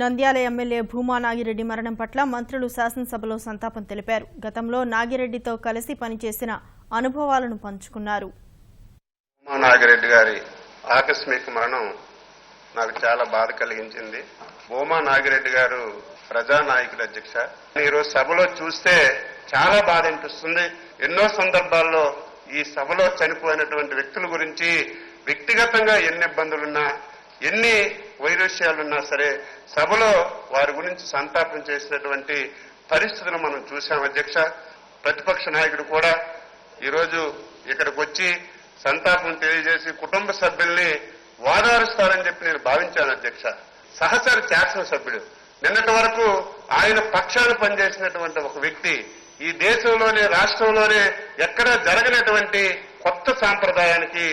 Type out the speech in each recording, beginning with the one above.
Nandyal MLA Bhuma Nagireddy మరణం పట్ల మంత్రులు శాసనసభలో సంతాపం తెలిపారు. గతంలో నాగిరెడ్డితో కలిసి పనిచేసిన అనుభవాలను పంచుకున్నారు. భూమా నాగిరెడ్డి గారి ఆకస్మిక మరణం నాకు చాలా బాధ కలిగించింది. భూమా నాగిరెడ్డి గారు ప్రజానాయకుడు అధ్యక్ష. ఈరోజు సభలో చూస్తే చాలా బాధ అనిపిస్తుంది. ఎన్నో సందర్భాల్లో ఈ సభలో చనిపోయినటువంటి వ్యక్తుల గురించి వ్యక్తిగతంగా ఎన్ని ఇబ్బందులున్నా ఎన్ని వైరుష్యాలున్నా సరే సభలో వారి గురించి సంతాపం చేసినటువంటి పరిస్థితులు మనం చూశాం అధ్యక్ష. ప్రతిపక్ష నాయకుడు కూడా ఈరోజు ఇక్కడికి వచ్చి సంతాపం తెలియజేసి కుటుంబ సభ్యుల్ని వాదారుస్తారని చెప్పి నేను భావించాను అధ్యక్ష. సహచర శాసనసభ్యుడు, నిన్నటి వరకు ఆయన పక్షాన పనిచేసినటువంటి ఒక వ్యక్తి ఈ దేశంలోనే రాష్ట్రంలోనే ఎక్కడా జరగనటువంటి కొత్త సాంప్రదాయానికి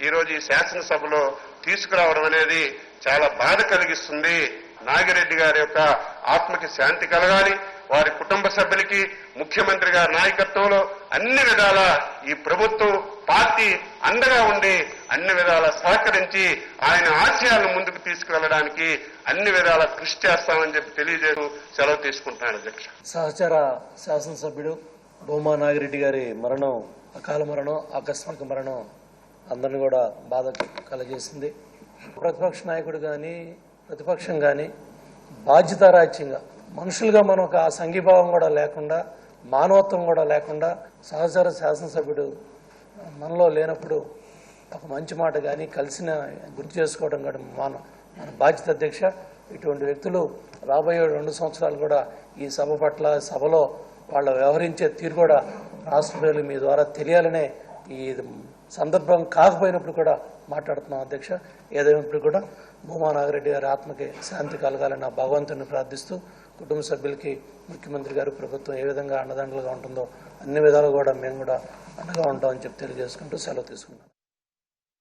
ఈరోజు ఈ శాసనసభలో తీసుకురావడం అనేది చాలా బాధ కలిగిస్తుంది. నాగిరెడ్డి గారి యొక్క ఆత్మకి శాంతి కలగాలి. వారి కుటుంబ సభ్యులకి ముఖ్యమంత్రి గారి నాయకత్వంలో అన్ని విధాల ఈ ప్రభుత్వం పార్టీ అండగా ఉండి అన్ని విధాల సహకరించి ఆయన ఆశయాలను ముందుకు తీసుకువెళ్ళడానికి అన్ని విధాల కృషి చేస్తామని చెప్పి తెలియజేస్తూ సెలవు తీసుకుంటున్నాను అధ్యక్ష. సహచర శాసనసభ్యుడు భూమా నాగిరెడ్డి గారి మరణం, అకాల మరణం, ఆకస్మిక మరణం అందరిని కూడా బాధ కలగజేసింది. ప్రతిపక్ష నాయకుడు కానీ ప్రతిపక్షం కానీ బాధ్యతారాజ్యంగా మనుషులుగా మనం ఒక సంఘీభావం కూడా లేకుండా, మానవత్వం కూడా లేకుండా సహచర శాసనసభ్యుడు మనలో లేనప్పుడు ఒక మంచి మాట కానీ కలిసిన గుర్తు చేసుకోవడం కూడా మన బాధ్యత అధ్యక్ష. ఇటువంటి వ్యక్తులు రాబోయే 2 సంవత్సరాలు కూడా ఈ సభ పట్ల, సభలో వాళ్ళ వ్యవహరించే తీరు కూడా రాష్ట్ర ప్రజలు మీ ద్వారా తెలియాలనే ఈ సందర్భం కాకపోయినప్పుడు కూడా మాట్లాడుతున్నాం అధ్యక్ష. ఏదైనప్పుడు కూడా భూమా నాగిరెడ్డి గారి ఆత్మకి శాంతి కలగాలని ఆ భగవంతుని ప్రార్థిస్తూ, కుటుంబ సభ్యులకి ముఖ్యమంత్రి గారు, ప్రభుత్వం ఏ విధంగా అండదండలుగా ఉంటుందో అన్ని విధాలు కూడా మేము కూడా అండగా ఉంటామని చెప్పి తెలియజేసుకుంటూ సెలవు తీసుకున్నాం.